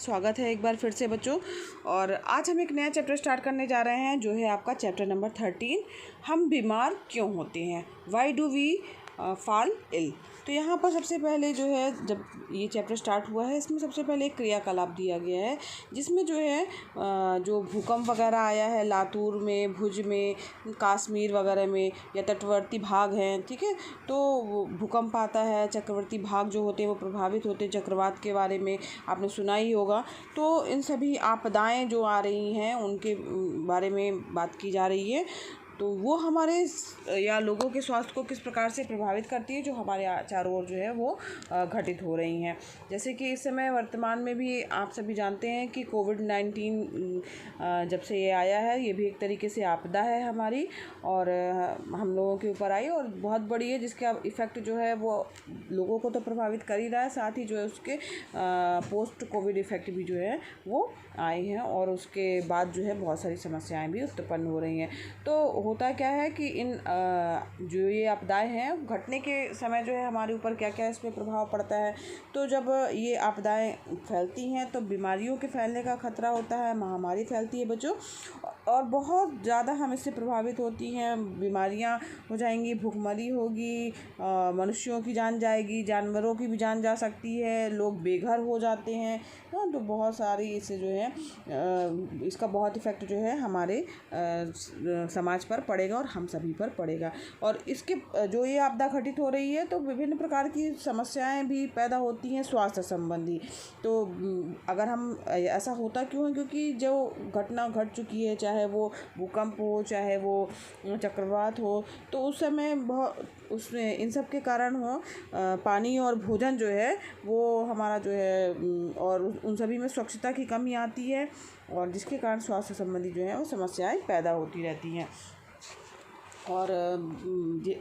स्वागत है एक बार फिर से बच्चों। और आज हम एक नया चैप्टर स्टार्ट करने जा रहे हैं जो है आपका चैप्टर नंबर 13। हम बीमार क्यों होते हैं, why do we fall ill. तो यहाँ पर सबसे पहले जो है, जब ये चैप्टर स्टार्ट हुआ है इसमें सबसे पहले एक क्रियाकलाप दिया गया है जिसमें जो है जो भूकंप वगैरह आया है लातूर में, भुज में, कश्मीर वगैरह में या तटवर्ती भाग हैं, ठीक है। तो भूकंप आता है, चक्रवर्ती भाग जो होते हैं वो प्रभावित होते हैं, चक्रवात के बारे में आपने सुना ही होगा। तो इन सभी आपदाएं जो आ रही हैं उनके बारे में बात की जा रही है। तो वो हमारे या लोगों के स्वास्थ्य को किस प्रकार से प्रभावित करती है, जो हमारे चारों ओर जो है वो घटित हो रही हैं। जैसे कि इस समय वर्तमान में भी आप सभी जानते हैं कि कोविड-19 जब से ये आया है, ये भी एक तरीके से आपदा है हमारी, और हम लोगों के ऊपर आई और बहुत बड़ी है, जिसका इफ़ेक्ट जो है वो लोगों को तो प्रभावित कर ही रहा है, साथ ही जो है उसके पोस्ट कोविड इफ़ेक्ट भी जो है वो आए हैं, और उसके बाद जो है बहुत सारी समस्याएं भी उत्पन्न हो रही हैं। तो होता क्या है कि इन जो ये आपदाएं हैं घटने के समय जो है हमारे ऊपर क्या क्या इस पर प्रभाव पड़ता है। तो जब ये आपदाएं फैलती हैं तो बीमारियों के फैलने का खतरा होता है, महामारी फैलती है बच्चों, और बहुत ज़्यादा हम इससे प्रभावित होती हैं। बीमारियां हो जाएंगी, भूखमरी होगी, मनुष्यों की जान जाएगी, जानवरों की भी जान जा सकती है, लोग बेघर हो जाते हैं। तो बहुत सारी इससे जो है इसका बहुत इफ़ेक्ट जो है हमारे समाज पर पड़ेगा और हम सभी पर पड़ेगा। और इसके जो ये आपदा घटित हो रही है तो विभिन्न प्रकार की समस्याएं भी पैदा होती हैं स्वास्थ्य संबंधी। तो अगर हम ऐसा होता क्यों है, क्योंकि जो घटना घट चुकी है, चाहे वो भूकंप हो, चाहे वो चक्रवात हो, तो उस समय बहुत उसमें इन सब के कारण हो पानी और भोजन जो है वो हमारा जो है, और उन सभी में स्वच्छता की कमी आती है, और जिसके कारण स्वास्थ्य संबंधी जो है वो समस्याएं पैदा होती रहती हैं।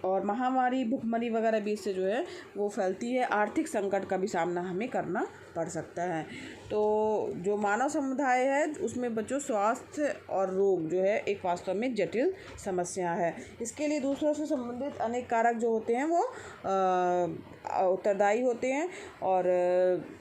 और महामारी, भुखमरी वगैरह भी इससे जो है वो फैलती है। आर्थिक संकट का भी सामना हमें करना पड़ सकता है। तो जो मानव समुदाय है उसमें बच्चों स्वास्थ्य और रोग जो है एक वास्तव में जटिल समस्या है। इसके लिए दूसरों से संबंधित अनेक कारक जो होते हैं वो उत्तरदायी होते हैं, और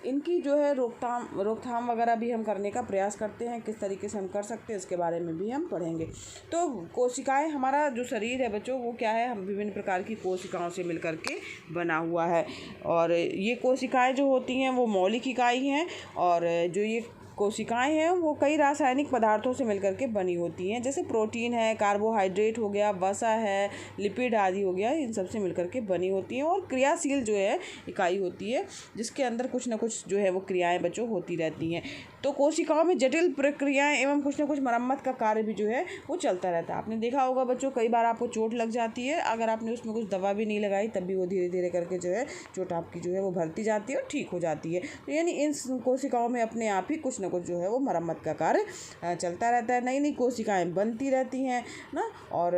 इनकी जो है रोकथाम वगैरह भी हम करने का प्रयास करते हैं। किस तरीके से हम कर सकते हैं इसके बारे में भी हम पढ़ेंगे। तो कोशिकाएं, हमारा जो शरीर है बच्चों वो क्या है, हम विभिन्न प्रकार की कोशिकाओं से मिलकर के बना हुआ है, और ये कोशिकाएं जो होती हैं वो मौलिक इकाई हैं, और जो ये कोशिकाएं हैं वो कई रासायनिक पदार्थों से मिलकर के बनी होती हैं, जैसे प्रोटीन है, कार्बोहाइड्रेट हो गया, वसा है, लिपिड आदि हो गया, इन सब से मिलकर के बनी होती हैं। और क्रियाशील जो है इकाई होती है जिसके अंदर कुछ ना कुछ जो है वो क्रियाएं बच्चों होती रहती हैं। तो कोशिकाओं में जटिल प्रक्रियाएं एवं कुछ ना कुछ मरम्मत का कार्य भी जो है वो चलता रहता है। आपने देखा होगा बच्चों, कई बार आपको चोट लग जाती है, अगर आपने उसमें कुछ दवा भी नहीं लगाई तब भी वो धीरे धीरे करके जो है चोट आपकी जो है वो भरती जाती है और ठीक हो जाती है। तो यानी इन कोशिकाओं में अपने आप ही कुछ ना कुछ जो है वो मरम्मत का कार्य चलता रहता है, नई नई कोशिकाएं बनती रहती हैं ना। और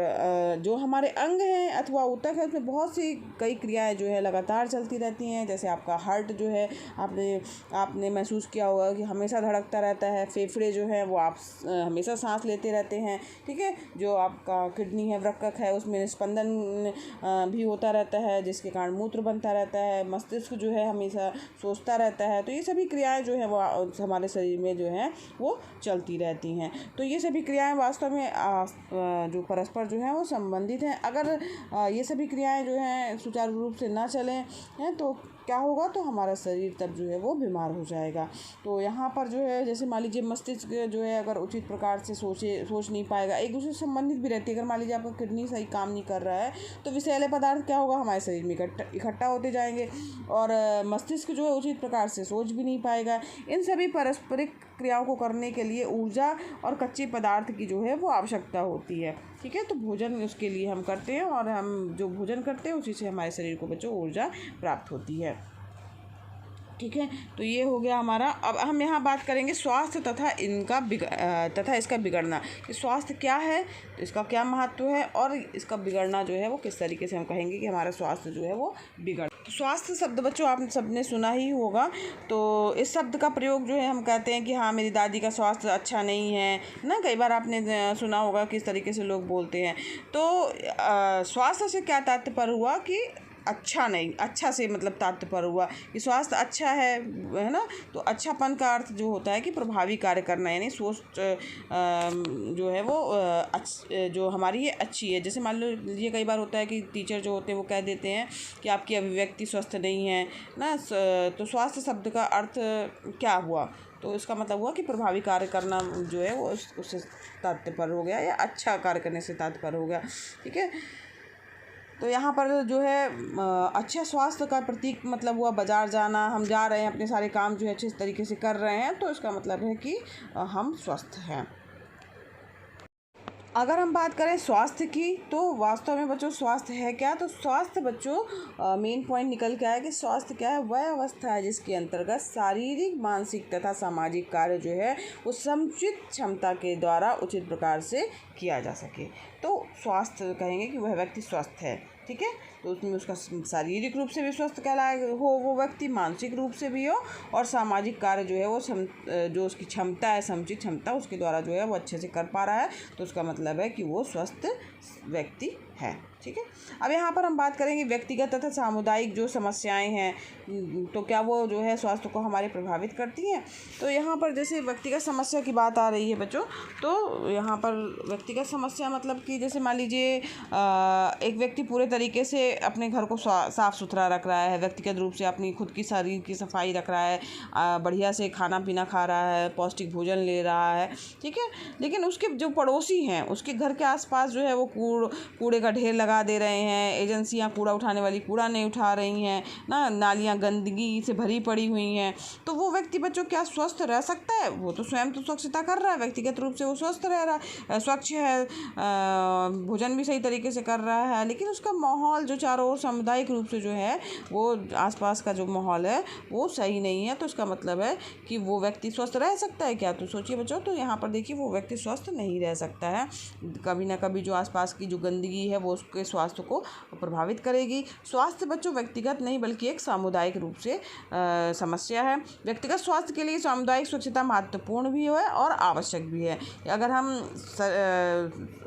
जो हमारे अंग हैं अथवा ऊतक है उसमें बहुत सी कई क्रियाएं जो है लगातार चलती रहती हैं। जैसे आपका हार्ट जो है, आपने महसूस किया होगा कि हमेशा धड़कता रहता है। फेफड़े जो है वो आप हमेशा सांस लेते रहते हैं, ठीक है। जो आपका किडनी है, वृक्क है, उसमें स्पंदन भी होता रहता है जिसके कारण मूत्र बनता रहता है। मस्तिष्क जो है हमेशा सोचता रहता है। तो ये सभी क्रियाएं जो है वो हमारे शरीर में जो है वो चलती रहती हैं। तो ये सभी क्रियाएं वास्तव में जो परस्पर जो है वो संबंधित हैं। अगर ये सभी क्रियाएं जो हैं सुचारू रूप से ना चलें हैं तो क्या होगा, तो हमारा शरीर तब जो है वो बीमार हो जाएगा। तो यहाँ पर जो है जैसे मान लीजिए मस्तिष्क जो है अगर उचित प्रकार से सोच नहीं पाएगा, एक दूसरे से संबंधित भी रहती है। अगर मान लीजिए आपका किडनी सही काम नहीं कर रहा है तो विषैले पदार्थ क्या होगा, हमारे शरीर में इकट्ठा होते जाएंगे, और मस्तिष्क जो है उचित प्रकार से सोच भी नहीं पाएगा। इन सभी पारस्परिक क्रियाओं को करने के लिए ऊर्जा और कच्चे पदार्थ की जो है वो आवश्यकता होती है, ठीक है। तो भोजन उसके लिए हम करते हैं, और हम जो भोजन करते हैं उसी से हमारे शरीर को बच्चों ऊर्जा प्राप्त होती है, ठीक है। तो ये हो गया हमारा। अब हम यहाँ बात करेंगे स्वास्थ्य तथा इसका बिगड़ना। कि स्वास्थ्य क्या है, तो इसका क्या महत्व है, और इसका बिगड़ना जो है वो किस तरीके से हम कहेंगे कि हमारा स्वास्थ्य जो है वो बिगड़। तो स्वास्थ्य शब्द बच्चों आप सबने सुना ही होगा। तो इस शब्द का प्रयोग जो है हम कहते हैं कि हाँ मेरी दादी का स्वास्थ्य अच्छा नहीं है ना, कई बार आपने सुना होगा किस तरीके से लोग बोलते हैं। तो स्वास्थ्य से क्या तात्पर्य हुआ कि अच्छा नहीं, अच्छा से मतलब तात्पर्य हुआ कि स्वास्थ्य अच्छा है ना। तो अच्छापन का अर्थ जो होता है कि प्रभावी कार्य करना, यानी सोच जो है वो जो हमारी ये अच्छी है। जैसे मान लो ये कई बार होता है कि टीचर जो होते हैं वो कह देते हैं कि आपकी अभिव्यक्ति स्वस्थ नहीं है ना। तो स्वास्थ्य शब्द का अर्थ क्या हुआ, तो इसका मतलब हुआ कि प्रभावी कार्य करना जो है वो उससे तात्पर्य हो गया, या अच्छा कार्य करने से तात्पर्य हो गया। ठीक है, तो यहाँ पर जो है अच्छे स्वास्थ्य का प्रतीक मतलब हुआ बाज़ार जाना। हम जा रहे हैं, अपने सारे काम जो है अच्छे तरीके से कर रहे हैं, तो इसका मतलब है कि हम स्वस्थ हैं। अगर हम बात करें स्वास्थ्य की, तो वास्तव में बच्चों स्वास्थ्य है क्या? तो स्वास्थ्य बच्चों मेन पॉइंट निकल के आया कि स्वास्थ्य क्या है? वह अवस्था है जिसके अंतर्गत शारीरिक, मानसिक तथा सामाजिक कार्य जो है वो समुचित क्षमता के द्वारा उचित प्रकार से किया जा सके। तो स्वास्थ्य कहेंगे कि वह व्यक्ति स्वस्थ है। ठीक है, तो उसमें उसका शारीरिक रूप से भी स्वस्थ कहलाए हो वो व्यक्ति, मानसिक रूप से भी हो, और सामाजिक कार्य जो है वो जो उसकी क्षमता है, समुचित क्षमता उसके द्वारा जो है वो अच्छे से कर पा रहा है, तो उसका मतलब है कि वो स्वस्थ व्यक्ति है। ठीक है, अब यहाँ पर हम बात करेंगे व्यक्तिगत तथा सामुदायिक जो समस्याएं हैं, तो क्या वो जो है स्वास्थ्य को हमारे प्रभावित करती हैं। तो यहाँ पर जैसे व्यक्तिगत समस्या की बात आ रही है बच्चों, तो यहाँ पर व्यक्तिगत समस्या मतलब कि जैसे मान लीजिए एक व्यक्ति पूरे तरीके से अपने घर को साफ़ सुथरा रख रहा है, व्यक्तिगत रूप से अपनी खुद की शरीर की सफाई रख रहा है, बढ़िया से खाना पीना खा रहा है, पौष्टिक भोजन ले रहा है। ठीक है, लेकिन उसके जो पड़ोसी हैं उसके घर के आसपास जो है वो कूड़े का ढेर लगा दे रहे हैं, एजेंसियां कूड़ा उठाने वाली कूड़ा नहीं उठा रही हैं ना, नालियां गंदगी से भरी पड़ी हुई हैं, तो वो व्यक्ति बच्चों क्या स्वस्थ रह सकता है? वो तो स्वयं तो स्वच्छता कर रहा है, व्यक्तिगत रूप से वो स्वस्थ रह रहा है, स्वच्छ है, भोजन भी सही तरीके से कर रहा है, लेकिन उसका माहौल जो चारों ओर सामुदायिक रूप से जो है वो आसपास का जो माहौल है वो सही नहीं है। तो इसका मतलब है कि वो व्यक्ति स्वस्थ रह सकता है क्या? तो सोचिए बच्चों, तो यहाँ पर देखिए वो व्यक्ति स्वस्थ नहीं रह सकता है। कभी ना कभी जो आसपास की जो गंदगी है वो उसके स्वास्थ्य को प्रभावित करेगी। स्वास्थ्य बच्चों व्यक्तिगत नहीं बल्कि एक सामुदायिक रूप से समस्या है। व्यक्तिगत स्वास्थ्य के लिए सामुदायिक स्वच्छता महत्वपूर्ण भी है और आवश्यक भी है। अगर हम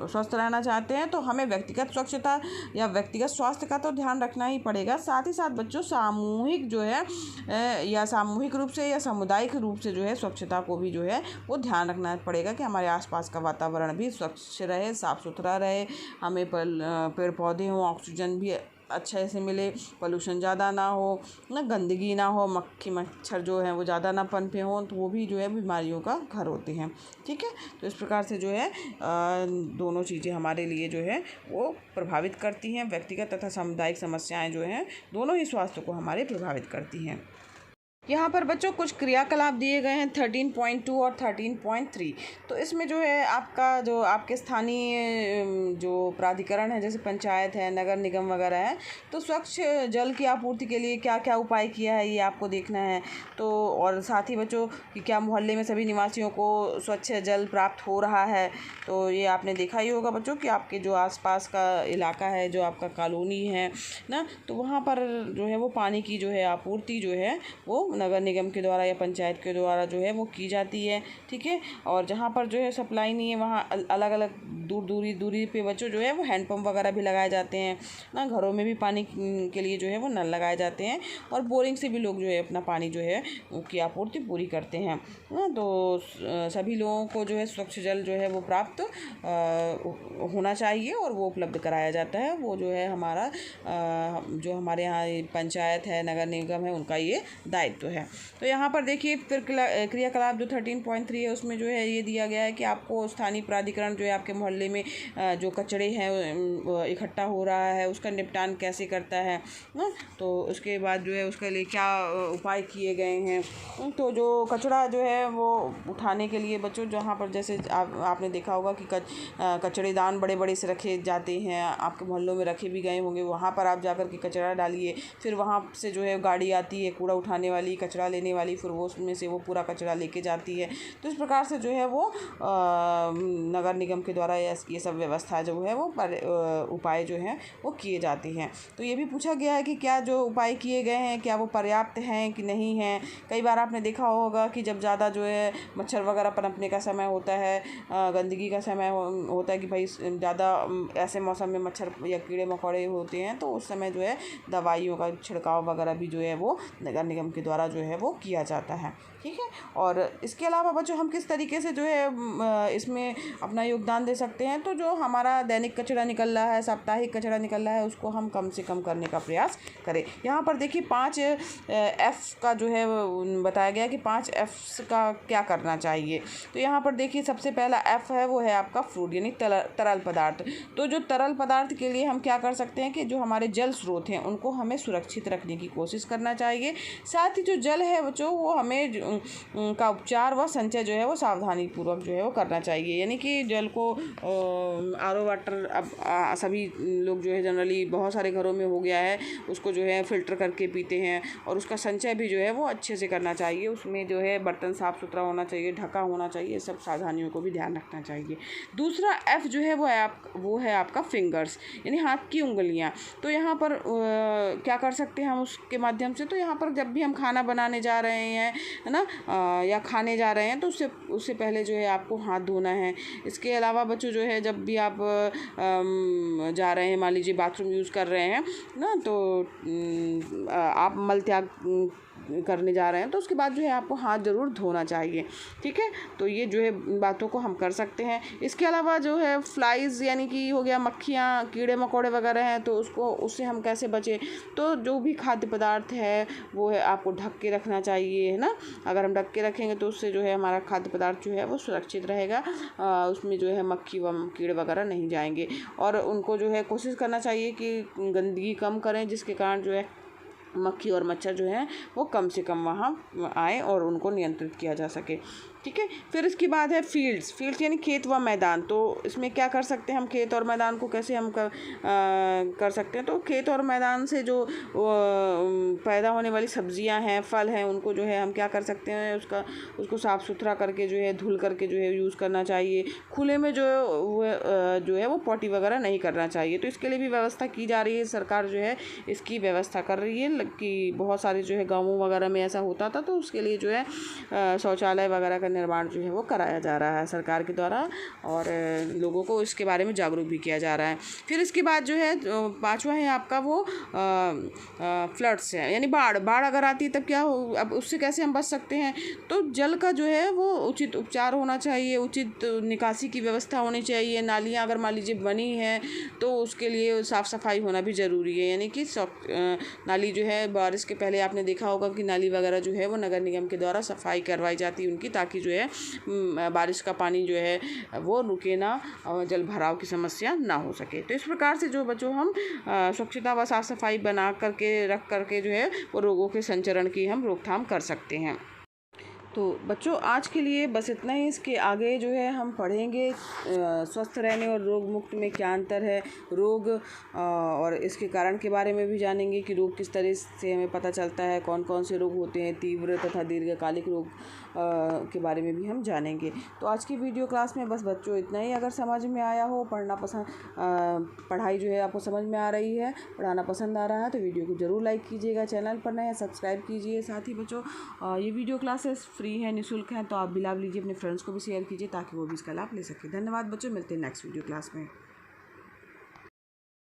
स्वस्थ रहना चाहते हैं तो हमें व्यक्तिगत स्वच्छता या व्यक्तिगत स्वास्थ्य का तो ध्यान रखना ही पड़ेगा। साथ ही साथ बच्चों सामूहिक जो है या सामूहिक रूप से या सामुदायिक रूप से जो है स्वच्छता को भी जो है वो ध्यान रखना पड़ेगा कि हमारे आसपास का वातावरण भी स्वच्छ रहे, साफ़ सुथरा रहे, हमें पेड़ पौधे हों, ऑक्सीजन भी अच्छे से मिले, पोल्यूशन ज़्यादा ना हो, ना गंदगी ना हो, मक्खी मच्छर जो है वो ज़्यादा ना पनपे हों, तो वो भी जो है बीमारियों का घर होते हैं। ठीक है, तो इस प्रकार से जो है दोनों चीज़ें हमारे लिए जो है वो प्रभावित करती हैं। व्यक्तिगत तथा सामुदायिक समस्याएं जो हैं दोनों ही स्वास्थ्य को हमारे प्रभावित करती हैं। यहाँ पर बच्चों कुछ क्रियाकलाप दिए गए हैं 13.2 और 13.3। तो इसमें जो है आपका जो आपके स्थानीय जो प्राधिकरण है, जैसे पंचायत है, नगर निगम वगैरह है, तो स्वच्छ जल की आपूर्ति के लिए क्या क्या उपाय किया है ये आपको देखना है। तो और साथ ही बच्चों कि क्या मोहल्ले में सभी निवासियों को स्वच्छ जल प्राप्त हो रहा है। तो ये आपने देखा ही होगा बच्चों कि आपके जो आसपास का इलाका है, जो आपका कॉलोनी है ना, तो वहाँ पर जो है वो पानी की जो है आपूर्ति जो है वो नगर निगम के द्वारा या पंचायत के द्वारा जो है वो की जाती है। ठीक है, और जहाँ पर जो है सप्लाई नहीं है वहाँ अलग अलग दूरी पे बच्चों जो है वो हैंडपम्प वगैरह भी लगाए जाते हैं ना। घरों में भी पानी के लिए जो है वो नल लगाए जाते हैं, और बोरिंग से भी लोग जो है अपना पानी जो है उसकी आपूर्ति पूरी करते हैं ना। तो सभी लोगों को जो है स्वच्छ जल जो है वो प्राप्त होना चाहिए और वो उपलब्ध कराया जाता है। वो जो है हमारा जो हमारे यहाँ पंचायत है, नगर निगम है, उनका ये दायित्व है। तो यहाँ पर देखिए फिर क्रियाकलाप जो 13.3 है उसमें जो है ये दिया गया है कि आपको स्थानीय प्राधिकरण जो है आपके मोहल्ले में जो कचरे हैं इकट्ठा हो रहा है उसका निपटान कैसे करता है ना। तो उसके बाद जो है उसके लिए क्या उपाय किए गए हैं। तो जो कचरा जो है वो उठाने के लिए बच्चों जहाँ पर जैसे आपने देखा होगा कि कचड़ेदान बड़े बड़े से रखे जाते हैं, आपके मोहल्लों में रखे भी गए होंगे, वहाँ पर आप जाकर के कचरा डालिए। फिर वहाँ से जो है गाड़ी आती है कूड़ा उठाने वाली, वाली, कचरा लेने वाली, फिर वो उसमें से वो पूरा कचरा लेके जाती है। तो इस प्रकार से जो है वो नगर निगम के द्वारा ये सब व्यवस्था जो है वो उपाय जो हैं वो किए जाते हैं। तो ये भी पूछा गया है कि क्या जो उपाय किए गए हैं क्या वो पर्याप्त हैं कि नहीं हैं। कई बार आपने देखा होगा कि जब ज़्यादा जो है मच्छर वगैरह पनपने का समय होता है, गंदगी का समय होता है कि भाई ज़्यादा ऐसे मौसम में मच्छर या कीड़े मकोड़े होते हैं, तो उस समय जो है दवाइयों का छिड़काव वगैरह भी जो है वो नगर निगम के द्वारा जो है वो किया जाता है। ठीक है। और इसके अलावा बच्चों हम किस तरीके से जो है इसमें अपना योगदान दे सकते हैं, तो जो हमारा दैनिक कचरा निकल रहा है, साप्ताहिक कचरा निकल रहा है, उसको हम कम से कम करने का प्रयास करें। यहाँ पर देखिए 5 F का जो है बताया गया कि 5 F का क्या करना चाहिए। तो यहाँ पर देखिए सबसे पहला F है वो है आपका फ्रूट यानी तरल पदार्थ। तो जो तरल पदार्थ के लिए हम क्या कर सकते हैं कि जो हमारे जल स्रोत हैं उनको हमें सुरक्षित रखने की कोशिश करना चाहिए। साथ ही जो जल है बच्चों वो हमें का उपचार व संचय जो है वो सावधानी पूर्वक जो है वो करना चाहिए। यानी कि जल को RO वाटर अब सभी लोग जो है जनरली बहुत सारे घरों में हो गया है, उसको जो है फ़िल्टर करके पीते हैं और उसका संचय भी जो है वो अच्छे से करना चाहिए। उसमें जो है बर्तन साफ़ सुथरा होना चाहिए, ढका होना चाहिए, सब सावधानियों को भी ध्यान रखना चाहिए। दूसरा F जो है वो है आपका फिंगर्स यानी हाथ की उंगलियां। तो यहाँ पर क्या कर सकते हैं हम उसके माध्यम से, तो यहाँ पर जब भी हम खाना बनाने जा रहे हैं है ना या खाने जा रहे हैं तो उससे पहले जो है आपको हाथ धोना है। इसके अलावा बच्चों जो है जब भी आप जा रहे हैं, मान लीजिए बाथरूम यूज़ कर रहे हैं ना, तो आप मल त्याग करने जा रहे हैं तो उसके बाद जो है आपको हाथ ज़रूर धोना चाहिए। ठीक है। तो ये जो है बातों को हम कर सकते हैं। इसके अलावा जो है फ्लाइज़ यानी कि हो गया मक्खियाँ, कीड़े मकोड़े वगैरह हैं, तो उससे हम कैसे बचें। तो जो भी खाद्य पदार्थ है वो है आपको ढक के रखना चाहिए, है ना। अगर हम ढक के रखेंगे तो उससे जो है हमारा खाद्य पदार्थ जो है वो सुरक्षित रहेगा, उसमें जो है मक्खी व कीड़े वगैरह नहीं जाएंगे। और उनको जो है कोशिश करना चाहिए कि गंदगी कम करें, जिसके कारण जो है मक्खी और मच्छर जो है वो कम से कम वहाँ आए और उनको नियंत्रित किया जा सके। ठीक है। फिर इसके बाद है फील्ड्स यानी खेत व मैदान। तो इसमें क्या कर सकते हैं हम, खेत और मैदान को कैसे हम कर सकते हैं। तो खेत और मैदान से जो पैदा होने वाली सब्जियां हैं, फल हैं, उनको जो है हम क्या कर सकते हैं, उसको साफ़ सुथरा करके जो है धुल करके जो है यूज़ करना चाहिए। खुले में जो है वो पॉटी वगैरह नहीं करना चाहिए। तो इसके लिए भी व्यवस्था की जा रही है, सरकार जो है इसकी व्यवस्था कर रही है कि बहुत सारे जो है गाँवों वगैरह में ऐसा होता था, तो उसके लिए जो है शौचालय वगैरह का निर्माण जो है वो कराया जा रहा है सरकार के द्वारा और लोगों को इसके बारे में जागरूक भी किया जा रहा है। फिर इसके बाद जो है 5वां है आपका वो फ्लड्स है यानी बाढ़ अगर आती है तब क्या हो, अब उससे कैसे हम बच सकते हैं। तो जल का जो है वो उचित उपचार होना चाहिए, उचित निकासी की व्यवस्था होनी चाहिए। नालियाँ अगर मान लीजिए बनी हैं तो उसके लिए साफ़ सफाई होना भी ज़रूरी है। यानी कि नाली जो है बारिश के पहले आपने देखा होगा कि नाली वगैरह जो है वो नगर निगम के द्वारा सफाई करवाई जाती है उनकी, ताकि जो है बारिश का पानी जो है वो रुके ना और जल भराव की समस्या ना हो सके। तो इस प्रकार से जो बच्चों हम स्वच्छता व साफ़ सफाई बना करके रख करके जो है वो रोगों के संचरण की हम रोकथाम कर सकते हैं। तो बच्चों आज के लिए बस इतना ही। इसके आगे जो है हम पढ़ेंगे स्वस्थ रहने और रोग मुक्त में क्या अंतर है, रोग और इसके कारण के बारे में भी जानेंगे कि रोग किस तरह से हमें पता चलता है, कौन कौन से रोग होते हैं, तीव्र तथा दीर्घकालिक रोग के बारे में भी हम जानेंगे। तो आज की वीडियो क्लास में बस बच्चों इतना ही। अगर समझ में आया हो, पढ़ाई जो है आपको समझ में आ रही है, पढ़ाना पसंद आ रहा है, तो वीडियो को ज़रूर लाइक कीजिएगा, चैनल पर नए हैं सब्सक्राइब कीजिए। साथ ही बच्चों ये वीडियो क्लासेस फ्री है, निःशुल्क हैं, तो आप भी लाभ लीजिए, अपने फ्रेंड्स को भी शेयर कीजिए ताकि वो भी इसका लाभ ले सके। धन्यवाद बच्चों, मिलते हैं नेक्स्ट वीडियो क्लास में।